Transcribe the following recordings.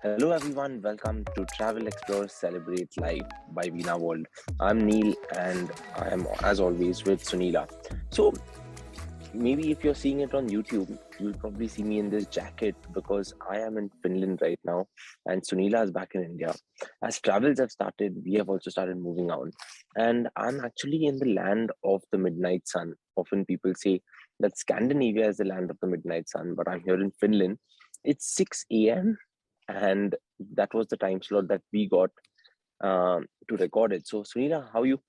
Hello everyone, welcome to Travel Explore Celebrate Live by Veena World. I'm Neil and I am as always with Sunila. So maybe if you're seeing it on YouTube, you'll probably see me in this jacket because I am in Finland right now and Sunila is back in India. As travels have started, we have also started moving on. And I'm actually in the land of the midnight sun. Often people say that Scandinavia is the land of the midnight sun, but I'm here in Finland. It's 6 a.m. and that was the time slot that we got to record it. So, Sunila, how you?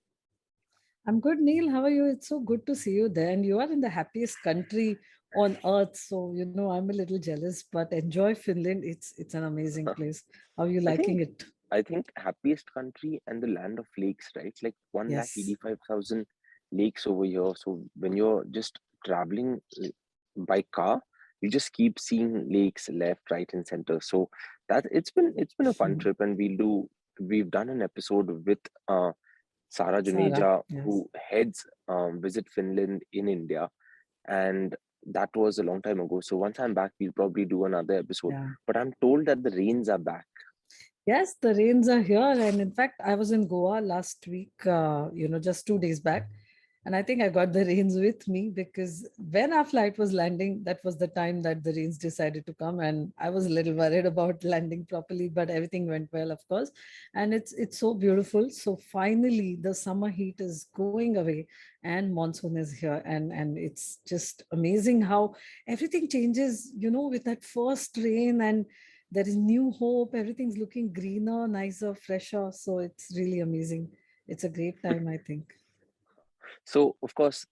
I'm good, Neil. How are you? It's so good to see you there. And you are in the happiest country on earth. So, I'm a little jealous, but enjoy Finland. It's an amazing place. How are you I liking think it? I think happiest country and the land of lakes, right? It's like one lakh Yes. 85,000 lakes over here. So when you're just traveling by car, you just keep seeing lakes left, right, and center. So that it's been a fun trip, and we've done an episode with Sara Sarah. Juneja, Yes. who heads Visit Finland in India, and that was a long time ago. So once I'm back, we'll probably do another episode. Yeah. But I'm told that the rains are back. Yes, the rains are here. And in fact, I was in Goa last week, just 2 days back. And I think I got the rains with me because when our flight was landing, that was the time that the rains decided to come. And I was a little worried about landing properly, but everything went well, of course. And it's so beautiful. So finally, the summer heat is going away and monsoon is here. And it's just amazing how everything changes, with that first rain, and there is new hope. Everything's looking greener, nicer, fresher. So it's really amazing. It's a great time, I think. So, of course,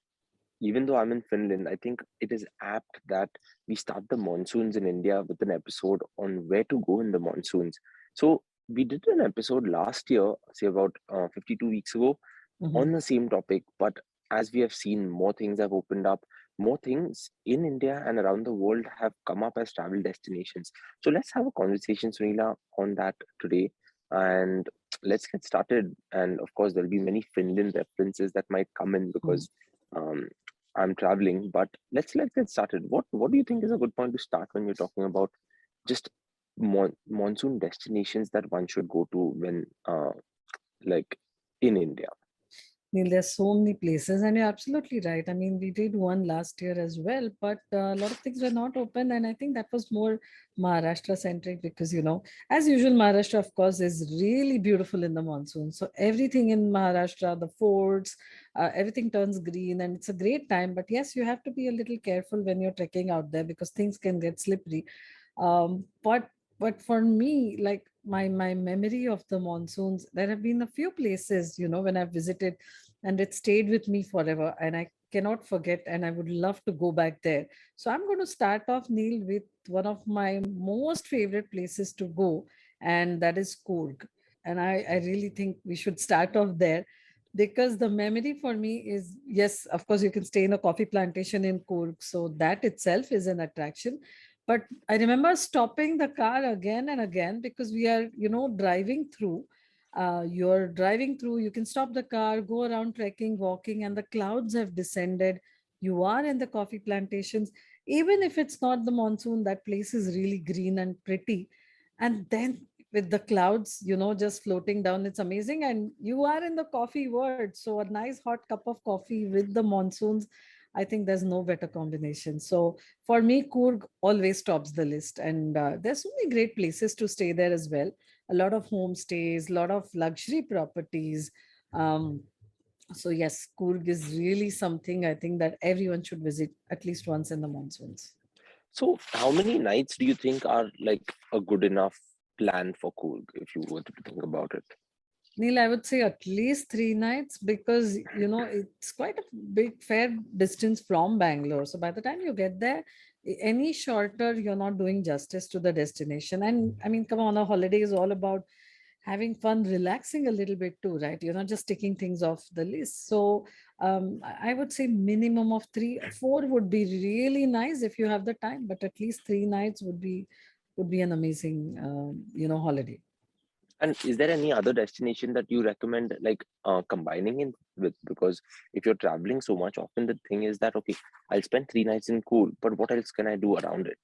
even though I'm in Finland, I think it is apt that we start the monsoons in India with an episode on where to go in the monsoons. So, we did an episode last year, say about 52 weeks ago, on Mhm. the same topic. But as we have seen, more things have opened up, more things in India and around the world have come up as travel destinations. So, let's have a conversation, Sunila, on that today. And let's get started. And of course, there'll be many Finland references that might come in Mhm. because um, I'm traveling. But let's get started. What do you think is a good point to start when you're talking about just monsoon destinations that one should go to when like in India? Neil, there's so many places, and you're absolutely right. I mean, we did one last year as well, but a lot of things were not open, and I think that was more Maharashtra centric because, as usual, Maharashtra, of course, is really beautiful in the monsoon. So everything in Maharashtra, the forts, everything turns green, and it's a great time. But yes, you have to be a little careful when you're trekking out there because things can get slippery. But for me, like my memory of the monsoons, there have been a few places, when I've visited, and it stayed with me forever, and I cannot forget, and I would love to go back there. So I'm going to start off, Neil, with one of my most favorite places to go, and that is Coorg. And I really think we should start off there because the memory for me is, yes, of course, you can stay in a coffee plantation in Coorg, so that itself is an attraction. But I remember stopping the car again and again because we are, driving through. You're driving through, you can stop the car, go around trekking, walking, and the clouds have descended. You are in the coffee plantations. Even if it's not the monsoon, that place is really green and pretty. And then with the clouds, just floating down, it's amazing. And you are in the coffee world. So a nice hot cup of coffee with the monsoons, I think there's no better combination. So for me, Coorg always tops the list. And there's so many great places to stay there as well. A lot of homestays, a lot of luxury properties. Um, so yes, Coorg is really something I think that everyone should visit at least once in the monsoons. So, how many nights do you think are like a good enough plan for Coorg if you were to think about it? Neil, I would say at least 3 nights because it's quite a big fair distance from Bangalore. So by the time you get there, any shorter, you're not doing justice to the destination. And I mean, come on, a holiday is all about having fun, relaxing a little bit too, right? You're not just taking things off the list. So I would say minimum of 3, 4 would be really nice if you have the time, but at least 3 nights would be an amazing holiday. And is there any other destination that you recommend, like combining in with? Because if you're traveling so much, often the thing is that okay, I'll spend 3 nights in Coorg, but what else can I do around it?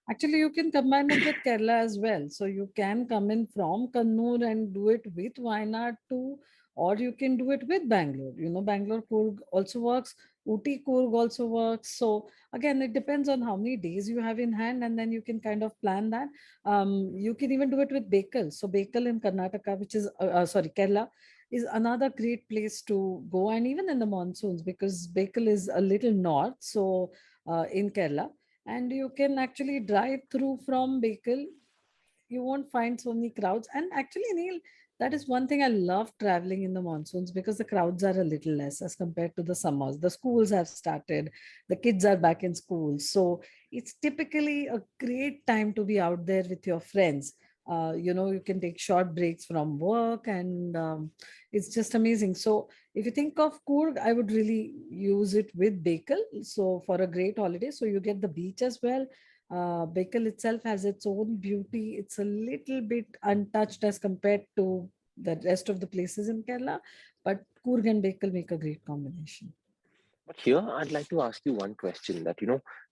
Actually, you can combine it with Kerala as well. So you can come in from Kannur and do it with Wayanad too, or you can do it with Bangalore. Bangalore Coorg also works. Uti Coorg also works. So again, it depends on how many days you have in hand, and then you can kind of plan that. You can even do it with Bekal. So Bekal in Karnataka, which is sorry, Kerala, is another great place to go, and even in the monsoons, because Bekal is a little north. So in Kerala, and you can actually drive through from Bekal. You won't find so many crowds. And actually, Neil, that is one thing I love traveling in the monsoons, because the crowds are a little less as compared to the summers. The schools have started, the kids are back in school. So it's typically a great time to be out there with your friends. You can take short breaks from work, and it's just amazing. So if you think of Coorg, I would really use it with Bekal. So for a great holiday, so you get the beach as well. Bekal itself has its own beauty. It's a little bit untouched as compared to the rest of the places in Kerala, but Coorg and Bekal make a great combination. But here, I'd like to ask you one question that,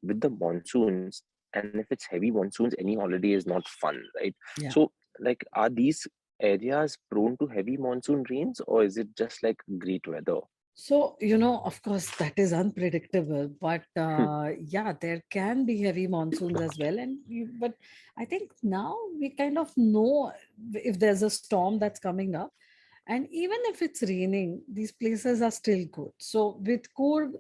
with the monsoons, and if it's heavy monsoons, any holiday is not fun, right? Yeah. So, like, are these areas prone to heavy monsoon rains, or is it just like great weather? So, of course, that is unpredictable, but yeah, there can be heavy monsoons as well. But I think now we kind of know if there's a storm that's coming up. And even if it's raining, these places are still good. So, with Coorg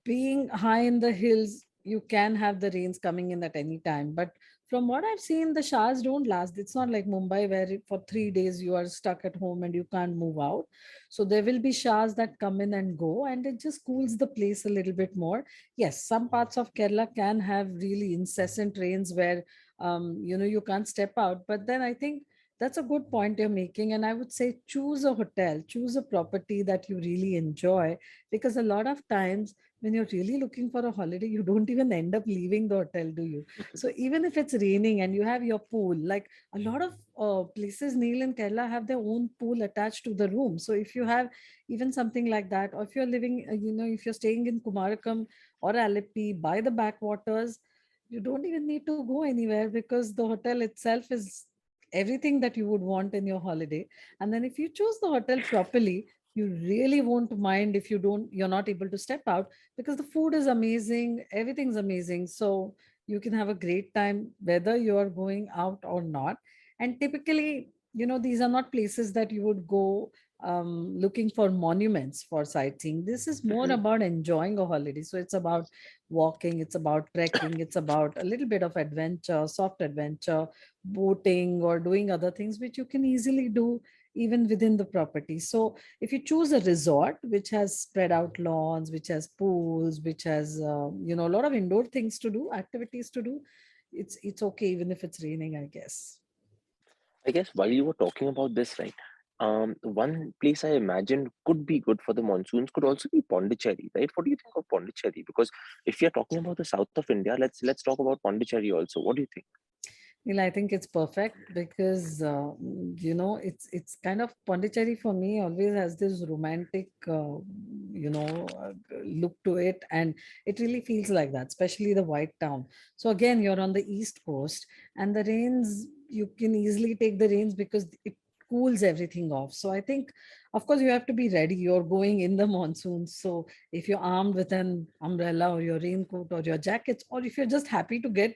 being high in the hills, you can have the rains coming in at any time. But from what I've seen, the showers don't last. It's not like Mumbai, where for 3 days you are stuck at home and you can't move out. So there will be showers that come in and go, and it just cools the place a little bit more. Yes, some parts of Kerala can have really incessant rains where you can't step out. But then I think that's a good point you're making. And I would say choose a hotel, choose a property that you really enjoy, because a lot of times when you're really looking for a holiday, you don't even end up leaving the hotel, do you? So even if it's raining and you have your pool, like a lot of places, Neil, in Kerala have their own pool attached to the room. So if you have even something like that, or if you're living, if you're staying in Kumarakam or Alippi by the backwaters, you don't even need to go anywhere, because the hotel itself is everything that you would want in your holiday. And then if you choose the hotel properly, you really won't mind if you're not able to step out, because the food is amazing, everything's amazing. So you can have a great time whether you're going out or not. And typically, these are not places that you would go looking for monuments for sightseeing. This is more Mhm. about enjoying a holiday. So it's about walking, it's about trekking, it's about a little bit of adventure, soft adventure, boating, or doing other things which you can easily do even within the property. So if you choose a resort which has spread out lawns, which has pools, which has a lot of indoor things to do, activities to do, it's okay even if it's raining, I guess. I guess while you were talking about this, right, one place I imagined could be good for the monsoons could also be Pondicherry, right? What do you think of Pondicherry? Because if you're talking about the south of India, let's talk about Pondicherry also. What do you think? Well, I think it's perfect because it's kind of Pondicherry for me always has this romantic look to it, and it really feels like that, especially the White Town. So again, you're on the east coast, and the rains, you can easily take the rains because it cools everything off. So I think, of course, you have to be ready. You're going in the monsoon, so if you're armed with an umbrella or your raincoat or your jackets, or if you're just happy to get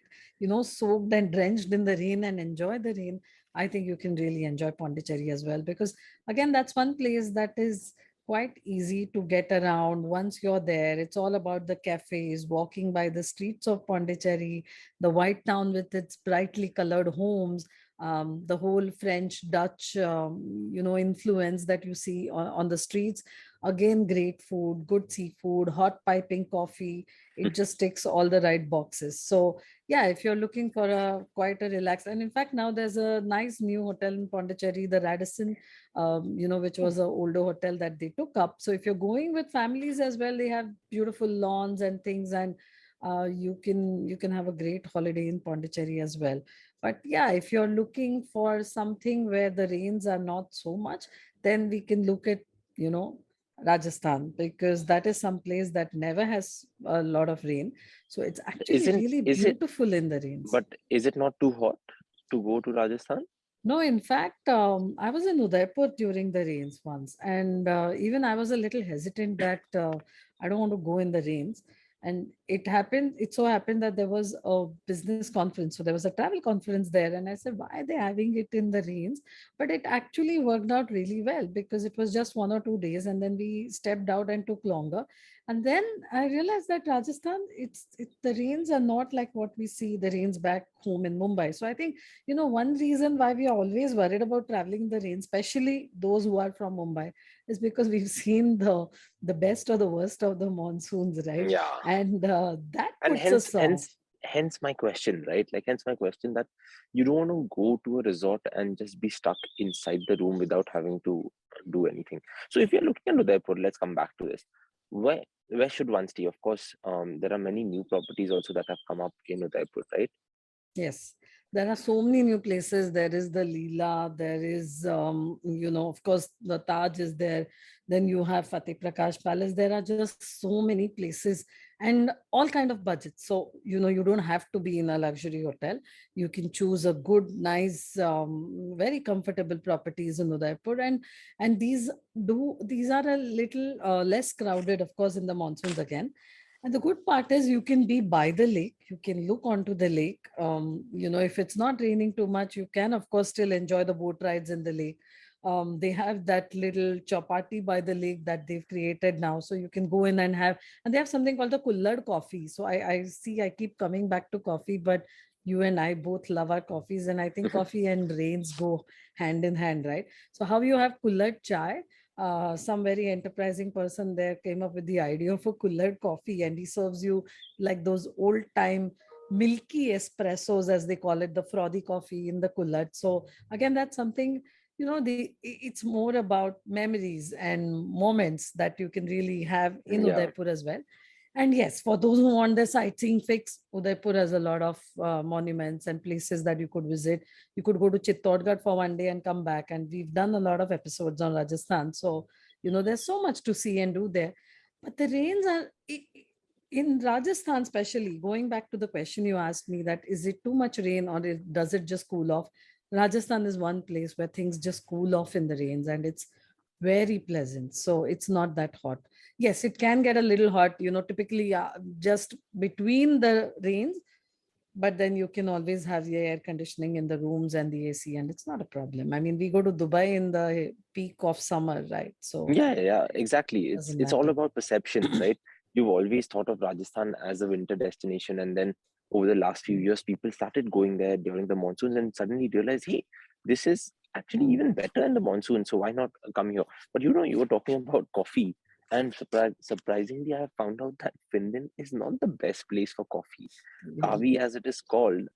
soaked and drenched in the rain and enjoy the rain, I think you can really enjoy Pondicherry as well. Because again, that's one place that is quite easy to get around. Once you're there, it's all about the cafes, walking by the streets of Pondicherry, the White Town with its brightly colored homes, the whole French, Dutch, influence that you see on the streets. Again, great food, good seafood, hot piping coffee. It just ticks all the right boxes. So yeah, if you're looking for a quite a relax, and in fact now there's a nice new hotel in Pondicherry, the Radisson, which was an older hotel that they took up. So if you're going with families as well, they have beautiful lawns and things, and you can have a great holiday in Pondicherry as well. But yeah, if you're looking for something where the rains are not so much, then we can look at you know Rajasthan, because that is some place that never has a lot of rain. So it's actually Isn't really is it? beautiful in the rains. But is it not too hot to go to Rajasthan? No, in fact, I was in Udaipur during the rains once, and even I was a little hesitant that I don't want to go in the rains. And it so happened that there was a business conference. So there was a travel conference there, and I said, why are they having it in the rains? But it actually worked out really well because it was just 1 or 2 days, and then we stepped out and took longer. And then I realized that Rajasthan, the rains are not like what we see the rains back home in Mumbai. So I think one reason why we are always worried about traveling in the rain, especially those who are from Mumbai, is because we've seen the best or the worst of the monsoons, right? Yeah. And that And puts us off. hence my question, right? Like, hence my question that you don't want to go to a resort and just be stuck inside the room without having to do anything. So if you're looking into Udaipur, let's come back to this. Where should one stay? Of course, there are many new properties also that have come up in Udaipur, right? Yes, there are so many new places. There is the Leela, there is, of course, the Taj is there. Then you have Fateh Prakash Palace. There are just so many places and all kind of budgets. So, you don't have to be in a luxury hotel. You can choose a good, nice, very comfortable properties in Udaipur. And these are a little less crowded, of course, in the monsoons again. And the good part is you can be by the lake. You can look onto the lake. If it's not raining too much, you can, of course, still enjoy the boat rides in the lake. They have that little chapati by the lake that they've created now. So you can go in and and they have something called the Kullad coffee. So I keep coming back to coffee, but you and I both love our coffees. And I think coffee and rains go hand in hand, right? So how you have Kullad chai, some very enterprising person there came up with the idea of a cooler coffee, and he serves you like those old time milky espressos, as they call it, the frothy coffee in the cooler. So again, that's something, it's more about memories and moments that you can really have in Yeah. Udaipur as well. And yes, for those who want the sightseeing fix, Udaipur has a lot of monuments and places that you could visit. You could go to Chittorgarh for 1 day and come back. And we've done a lot of episodes on Rajasthan. So, there's so much to see and do there. But the rains are in Rajasthan, especially going back to the question you asked me, that is it too much rain or does it just cool off? Rajasthan is one place where things just cool off in the rains and it's very pleasant. So it's not that hot. Yes, it can get a little hot, typically just between the rains, but then you can always have the air conditioning in the rooms and the AC, and it's not a problem. I mean, we go to Dubai in the peak of summer, right? So Yeah, exactly. it It's doesn't it's all matter. about perceptions, right? You've always thought of Rajasthan as a winter destination, and then over the last few years, people started going there during the monsoons and suddenly realized, hey, this is actually Mm. even better in the monsoon, so why not come here? But you were talking about coffee, and surprisingly, I have found out that Finland is not the best place for coffee. Really? Kavi, as it is called,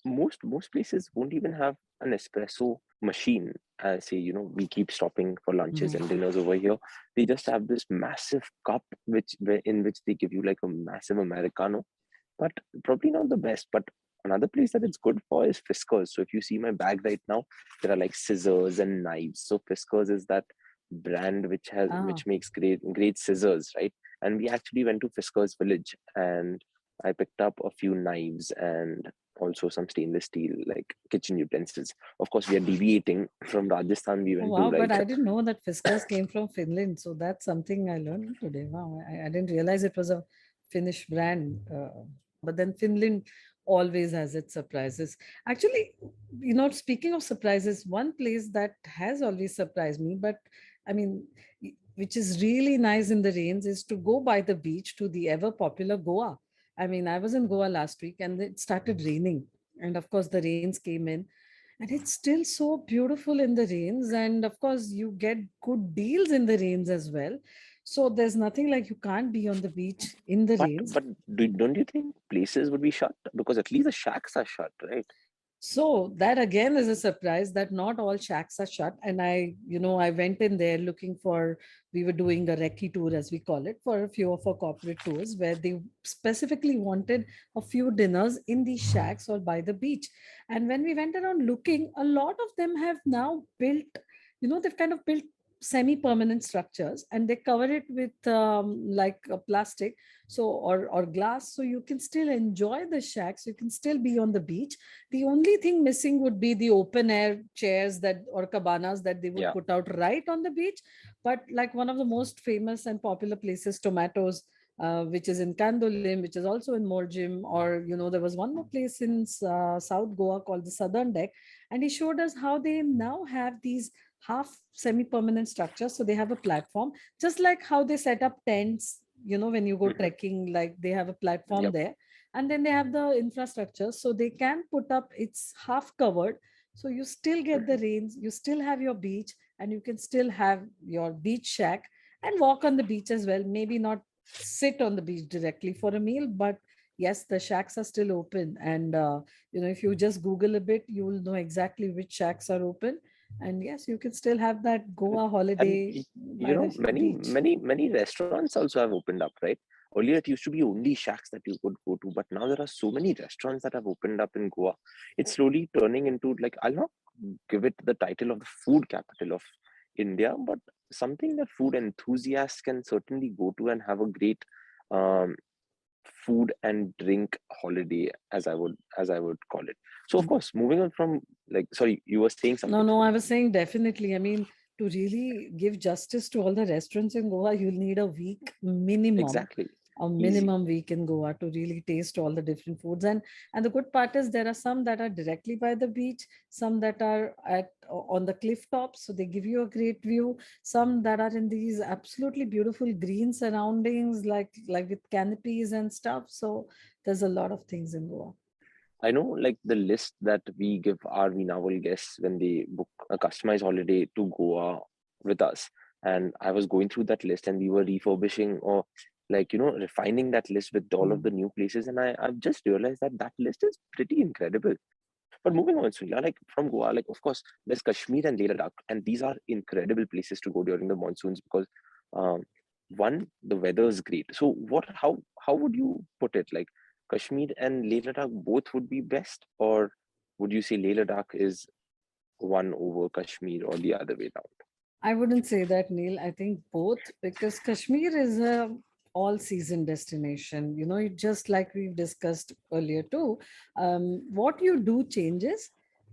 most places won't even have an espresso machine. Say, we keep stopping for lunches Mhm. and dinners over here. They just have this massive cup in which they give you like a massive americano, but probably not the best. But another place that it's good for is Fiskars. So if you see my bag right now, there are like scissors and knives. So Fiskars is that brand Ah, which makes great scissors, right? And we actually went to Fiskars village, and I picked up a few knives and also some stainless steel like kitchen utensils. Of course, we are deviating from Rajasthan. We oh, went to wow. But like I didn't know that Fiskars came from Finland. So that's something I learned today. Wow. I didn't realize it was a Finnish brand. But then Finland always has its surprises. Actually, speaking of surprises, one place that has always surprised me, but I mean, which is really nice in the rains, is to go by the beach to the ever popular Goa. I mean, I was in Goa last week and it started raining. And of course, the rains came in and it's still so beautiful in the rains. And of course, you get good deals in the rains as well. So there's nothing like you can't be on the beach in the rains. but don't you think places would be shut? Because at least the shacks are shut, right? So that again is a surprise that not all shacks are shut. And I went in there looking for, we were doing a recce tour, as we call it, for a few of our corporate tours where they specifically wanted a few dinners in these shacks or by the beach. And when we went around looking, a lot of them have now built, they've kind of built semi-permanent structures, and they cover it with like plastic, so or glass, so you can still enjoy the shacks, you can still be on the beach. The only thing missing would be the open air chairs that or cabanas that they would Yeah. put out right on the beach. But like one of the most famous and popular places, Tomatoes, which is in Kandolim, which is also in Morjim, or there was one more place in South Goa called the Southern Deck, and he showed us how they now have these half semi-permanent structures. So they have a platform, just like how they set up tents. When you go Hmm. trekking, like they have a platform Yep. there, and then they have the infrastructure, so they can put up. It's half covered, so you still get the Hmm. rains, you still have your beach, and you can still have your beach shack and walk on the beach as well. Maybe not sit on the beach directly for a meal, but yes, the shacks are still open. And if you just Google a bit, you will know exactly which shacks are open. And yes, you can still have that Goa And holiday by the many, beach. many, many restaurants also have opened up, right? Earlier, it used to be only shacks that you could go to, but now there are so many restaurants that have opened up in Goa. It's slowly turning into, like, I'll not give it the title of the food capital of India, but something that food enthusiasts can certainly go to and have a great um, food and drink holiday, as I would call it. So, of course, moving on from, like, sorry, you were saying No, something, no, I Sunila. was saying definitely. I mean, to really give justice to all the restaurants in Goa, you'll need a week minimum, Exactly. a Easy. minimum week in Goa to really taste all the different foods. And the good part is there are some that are directly by the beach, some that are at on the cliff tops, so they give you a great view. Some that are in these absolutely beautiful green surroundings, like with canopies and stuff. So there's a lot of things in Goa. I know, like, the list that we give our Veena guests when they book a customized holiday to Goa with us. And I was going through that list, and we were refurbishing, or, like, refining that list with all of Mm. the new places. And I've just realized that that list is pretty incredible. But moving on, Surya, like, from Goa, like, of course, there's Kashmir and Leh Ladakh, and these are incredible places to go during the monsoons because, um, one, the weather is great. So, how would you put it? Like, Kashmir and Leh Ladakh both would be best, or would you say Leh Ladakh is one over Kashmir or the other way around? I wouldn't say that, Neil. I think both, because Kashmir is a all season destination. Just like we've discussed earlier too. What you do changes,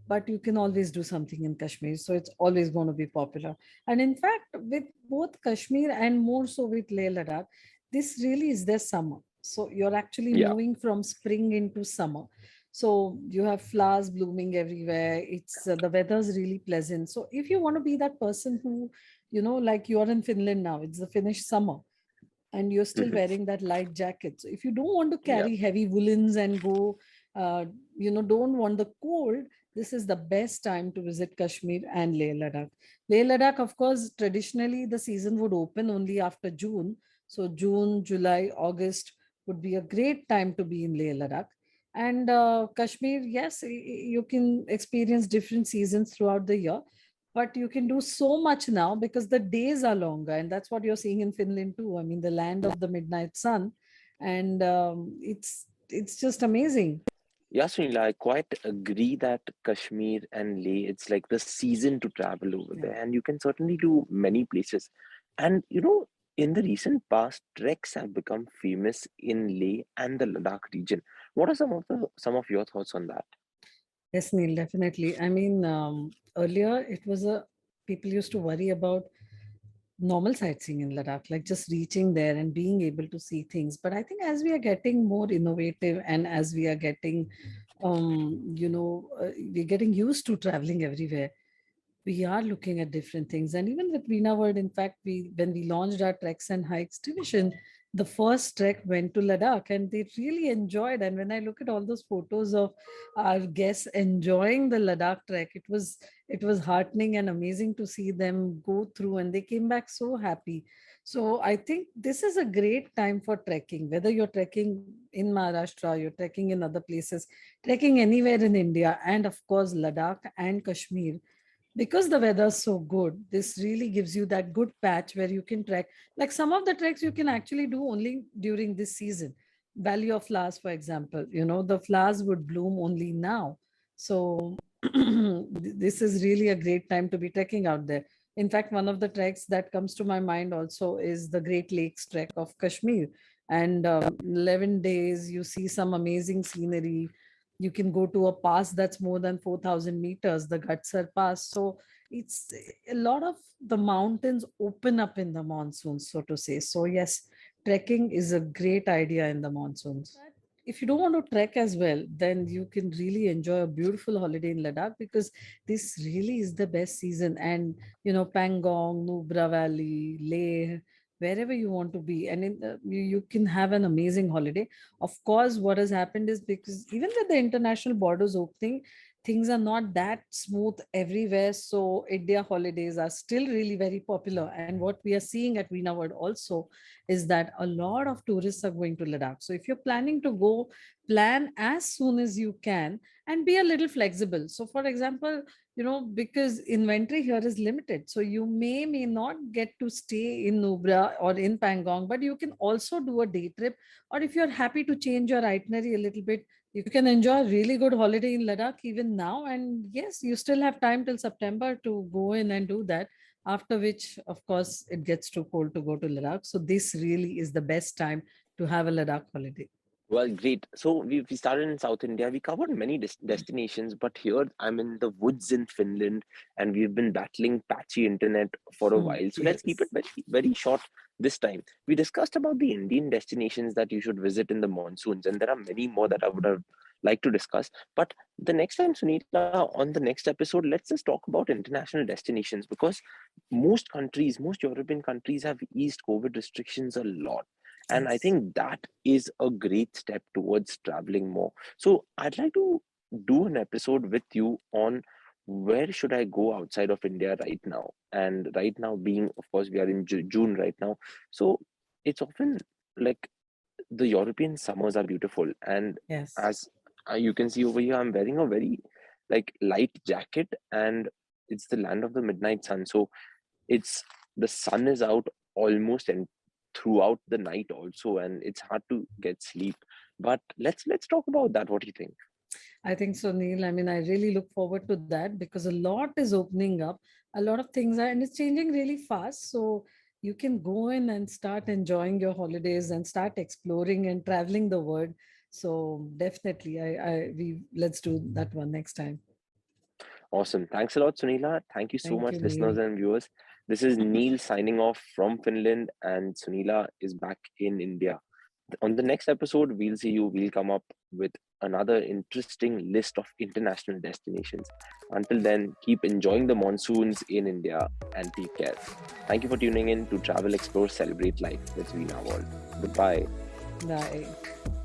but you can always do something in Kashmir. So it's always going to be popular. And in fact, with both Kashmir and more so with Leh Ladakh, this really is their summer. So you're actually Yeah. moving from spring into summer. So you have flowers blooming everywhere. It's the weather's really pleasant. So if you want to be that person who, like you're in Finland now, it's the Finnish summer, and you're still Hmm. wearing that light jacket. So if you don't want to Yeah. carry heavy woolens and go, don't want the cold, this is the best time to visit Kashmir and Leh Ladakh. Leh Ladakh, of course, traditionally the season would open only after June. So June, July, August would be a great time to be in Leh Ladakh. And Kashmir, yes, you can experience different seasons throughout the year, but you can do so much now because the days are longer, and that's what you're seeing in Finland too. I mean, the land of the midnight sun, and it's just amazing. Yeah, Sunila, I quite agree that Kashmir and Leh, it's like the season to travel over Yeah. there, and you can certainly do many places. And in the recent past, treks have become famous in Leh and the Ladakh region. What are some of your thoughts on that? Yes, Neil, definitely. I mean, earlier it was a people used to worry about normal sightseeing in Ladakh, like just reaching there and being able to see things. But I think as we are getting more innovative and as we are getting, we're getting used to traveling everywhere, we are looking at different things. And even with Veena World, in fact, we when we launched our treks and hikes division, the first trek went to Ladakh and they really enjoyed. And when I look at all those photos of our guests enjoying the Ladakh trek, it was heartening and amazing to see them go through, and they came back so happy. So I think this is a great time for trekking, whether you're trekking in Maharashtra, you're trekking in other places, trekking anywhere in India, and of course Ladakh and Kashmir, because the weather's so good. This really gives you that good patch where you can trek. Like some of the treks you can actually do only during this season. Valley of Flowers, for example, the flowers would bloom only now. So this is really a great time to be trekking out there. In fact, one of the treks that comes to my mind also is the Great Lakes trek of Kashmir. And 11 days, you see some amazing scenery. You can go to a pass that's more than 4,000 meters, the Gatsar Pass. So it's a lot of the mountains open up in the monsoons, so to say. So, yes, trekking is a great idea in the monsoons. If you don't want to trek as well, then you can really enjoy a beautiful holiday in Ladakh, because this really is the best season. And Pangong, Nubra Valley, Leh, wherever you want to be, and you can have an amazing holiday. Of course, what has happened is, because even with the international borders opening, things are not that smooth everywhere. So India holidays are still really very popular. And what we are seeing at Veena World also is that a lot of tourists are going to Ladakh. So if you're planning to go, plan as soon as you can and be a little flexible. So for example, because inventory here is limited, so you may not get to stay in Nubra or in Pangong, but you can also do a day trip. Or if you're happy to change your itinerary a little bit, you can enjoy a really good holiday in Ladakh even now. And yes, you still have time till September to go in and do that, after which, of course, it gets too cold to go to Ladakh. So this really is the best time to have a Ladakh holiday. Well, great. So we started in South India. We covered many destinations, but here I'm in the woods in Finland, and we've been battling patchy internet for a while. So let's keep it Yes. very short this time. We discussed about the Indian destinations that you should visit in the monsoons, and there are many more that I would have liked to discuss. But the next time, Sunita, on the next episode, let's just talk about international destinations, because most European countries have eased COVID restrictions a lot. And I Yes. think that is a great step towards traveling more. So I'd like to do an episode with you on where should I go outside of India right now. And right now, being, of course, we are in June right now. So it's often like the European summers are beautiful. And Yes. as you can see over here, I'm wearing a very like light jacket, and it's the land of the midnight sun. So it's the sun is out almost and throughout the night also, and it's hard to get sleep. But let's talk about that. What do you think? I think so, Neil. I mean, I really look forward to that, because a lot is opening up. A lot of things are, and it's changing really fast. So you can go in and start enjoying your holidays and start exploring and traveling the world. So definitely, we let's do that one next time. Awesome. Thanks a lot, Sunila. Thank you so Thank much, you, Neil. listeners and viewers. This is Neil signing off from Finland, and Sunila is back in India. On the next episode, we'll see you. We'll come up with another interesting list of international destinations. Until then, keep enjoying the monsoons in India and take care. Thank you for tuning in to Travel, Explore, Celebrate Life with Veena World. Goodbye. Bye.